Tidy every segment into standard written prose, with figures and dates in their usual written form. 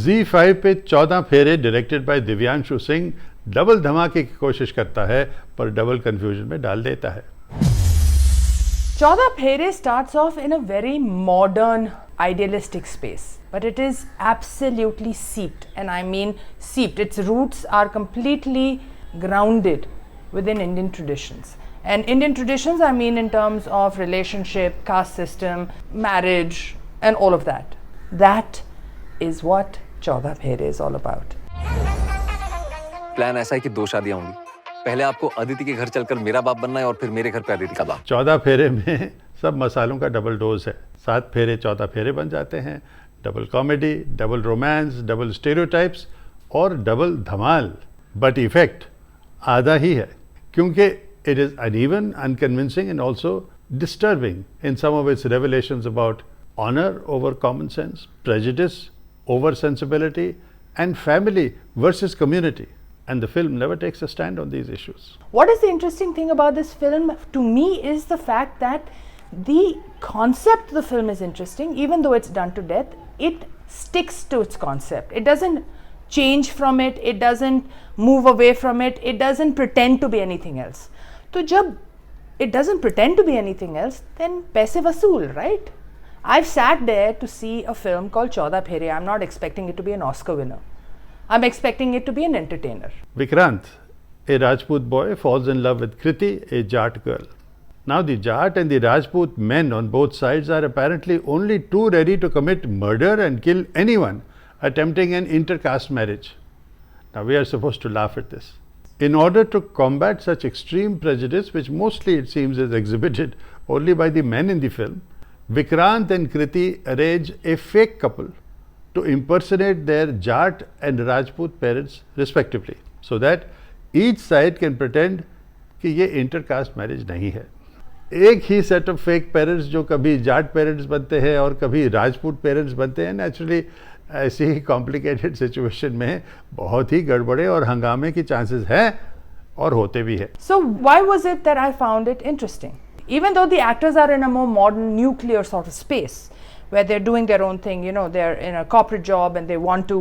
Z5 पे 14 फेरे directed by Divyanshu Singh double धमाके की कोशिश करता है पर डबल कंफ्यूजन में डाल देता है। Chaudah Phere starts off in a very modern, idealistic space, but it is absolutely seeped, and I mean seeped. Its roots are completely grounded within Indian traditions. And Indian traditions, I mean in terms of relationship, caste system, marriage, and all of that. That is what Chaudah Phere is all about. Plan ऐसा है कि 2 शादियां होंगी। पहले आपको अदिति के घर चलकर मेरा बाप बनना है और फिर मेरे घर पे अदिति का बाप। 14 फेरे में सब मसालों का डबल डोज है। 7 फेरे 14 फेरे बन जाते हैं। Double comedy, double romance, double stereotypes और डबल धमाल। बट इफेक्ट आधा ही है क्योंकि it is uneven, unconvincing and also disturbing in some of its revelations about honour over common sense, prejudice over sensibility, and family versus community. And the film never takes a stand on these issues. What is the interesting thing about this film to me is the fact that the concept of the film is interesting. Even though it's done to death, it sticks to its concept. It doesn't change from it. It doesn't move away from it. It doesn't pretend to be anything else. So jab it doesn't pretend to be anything else, then paise vasool, right? I've sat there to see a film called Chaudah Phere. I'm not expecting it to be an Oscar winner. I'm expecting it to be an entertainer. Vikrant, a Rajput boy, falls in love with Kriti, a Jat girl. Now the Jat and the Rajput men on both sides are apparently only too ready to commit murder and kill anyone attempting an intercaste marriage. Now we are supposed to laugh at this. In order to combat such extreme prejudice, which mostly it seems is exhibited only by the men in the film, Vikrant and Kriti arrange a fake couple to impersonate their Jat and Rajput parents respectively, so that each side can pretend कि ये intercaste marriage नहीं है। एक ही set of fake parents जो कभी Jat parents बनते हैं और कभी Rajput parents बनते हैं, naturally ऐसी complicated situation में बहुत ही गड़बड़े और हंगामे की chances हैं और होते भी हैं। So why was it that I found it interesting? Even though the actors are in a more modern nuclear sort of space where they're doing their own thing, you know, they're in a corporate job and they want to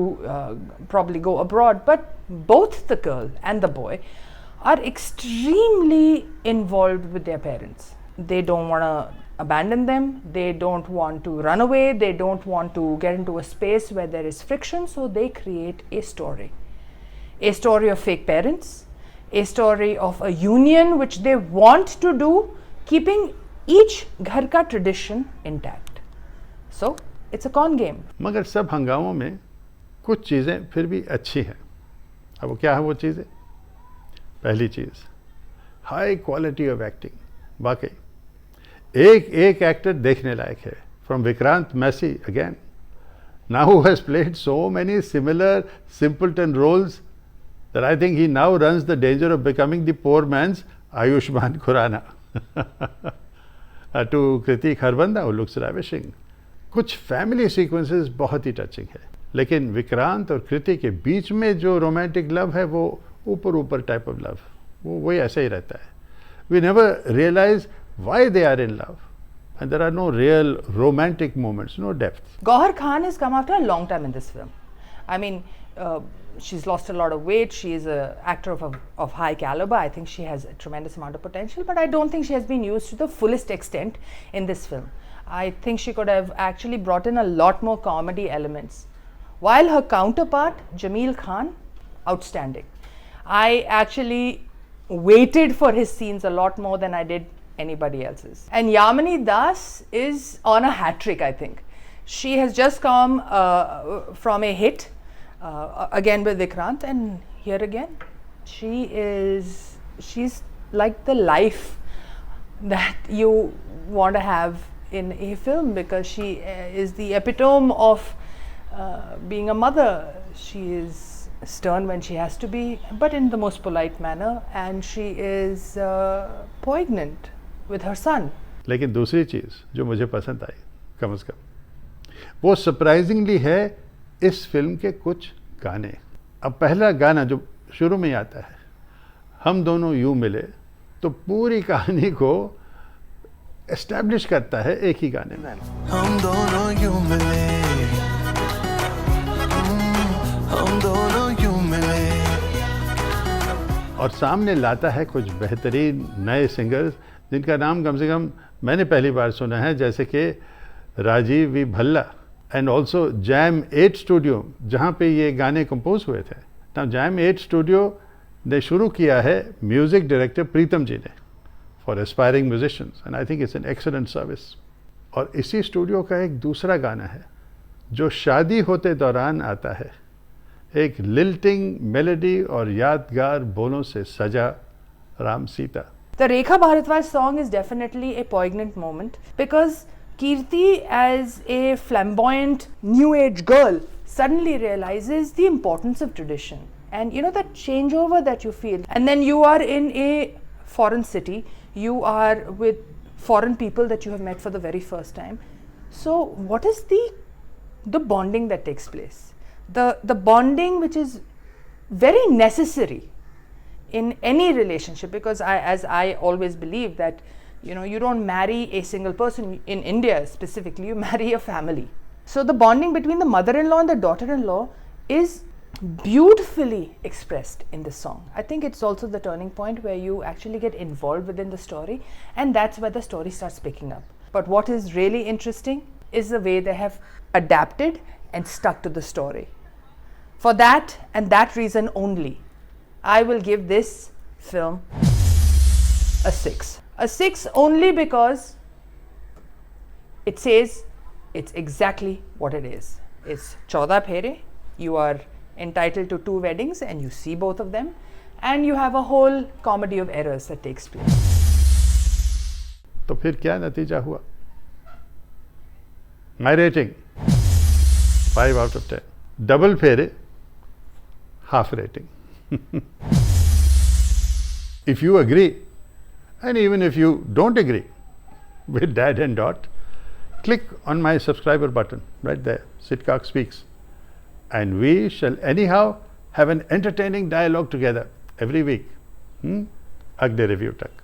probably go abroad, but both the girl and the boy are extremely involved with their parents. They don't want to abandon them, they don't want to run away, they don't want to get into a space where there is friction, so they create a story. A story of fake parents, a story of a union which they want to do, keeping each घर का tradition intact. So it's a con game. मगर सब हंगामों में कुछ चीज़ें फिर भी अच्छी हैं। अब वो क्या है वो चीज़ें? पहली चीज़, हाई क्वालिटी ऑफ एक्टिंग। वाकई एक एक एक्टर देखने लायक है। From Vikrant Massey again, now who has played so many similar simpleton roles that I think he now runs the danger of becoming the poor man's Ayushman Khurrana. To Kriti Kharbanda, who looks ravishing. कुछ family sequences बहुत ही touching है, लेकिन विक्रांत और कृति के बीच में जो romantic love है वो ऊपर ऊपर टाइप ऑफ लव, वो वही ऐसे ही रहता है। We never realise why they are in love and there are no real romantic moments, no depth. Gauhar Khan has come after a long time in this film. I mean, she's lost a lot of weight. She is an actor of high caliber. I think she has a tremendous amount of potential, but I don't think she has been used to the fullest extent in this film. I think she could have actually brought in a lot more comedy elements. While her counterpart, Jameel Khan, outstanding. I actually waited for his scenes a lot more than I did anybody else's. And Yamini Das is on a hat trick, I think. She has just come from a hit, again with Vikrant, and here again, she's like the life that you want to have in a film, because she is the epitome of being a mother. She is stern when she has to be, but in the most polite manner, and she is poignant with her son. लेकिन दूसरी चीज़ जो मुझे पसंद आई कम से कम, वो surprisingly है इस film के कुछ गाने। अब पहला गाना जो शुरू में आता है, हम दोनों यूं मिले, तो पूरी कहानी को एस्टैब्लिश करता है एक ही गाने में। हम दोनों यूं मिले, हम दोनों यूं मिले। और सामने लाता है कुछ बेहतरीन नए सिंगर्स जिनका नाम कम से कम मैंने पहली बार सुना है, जैसे कि Rajiv V Bhalla and also Jam 8 studio, जहाँ पे ये गाने कंपोज हुए थे। ना जैम 8 स्टूडियो ने शुरू किया है म्यूज़िक डायरेक्टर प्रीतम जी ने for aspiring musicians, and I think it's an excellent service. और इसी स्टूडियो का एक दूसरा गाना है जो शादी होते दौरान आता है, एक लिल्टिंग मेलोडी और यादगार बोलों से सजा Ram Sita. The Rekha Bharadwaj song is definitely a poignant moment because Kirti, as a flamboyant new age girl, suddenly realizes the importance of tradition. And you know that changeover that you feel. And then you are in a foreign city, you are with foreign people that you have met for the very first time. So what is the bonding that takes place? The bonding which is very necessary in any relationship, because as I always believe that you don't marry a single person in India specifically, you marry a family. So the bonding between the mother-in-law and the daughter-in-law is beautifully expressed in this song. I think it's also the turning point where you actually get involved within the story, and that's where the story starts picking up. But what is really interesting is the way they have adapted and stuck to the story. For that and that reason only, I will give this film a 6. A 6 only because it says it's exactly what it is. It's 14 Phere, you are entitled to 2 weddings and you see both of them, and you have a whole comedy of errors that takes place. तो फिर क्या नतीजा हुआ? My rating 5 out of 10. Double Phere, half rating. If you agree, and even if you don't agree with Dad and Dot, click on my subscriber button right there, Sid Cox Speaks, and we shall anyhow have an entertaining dialogue together every week. अगले review तक।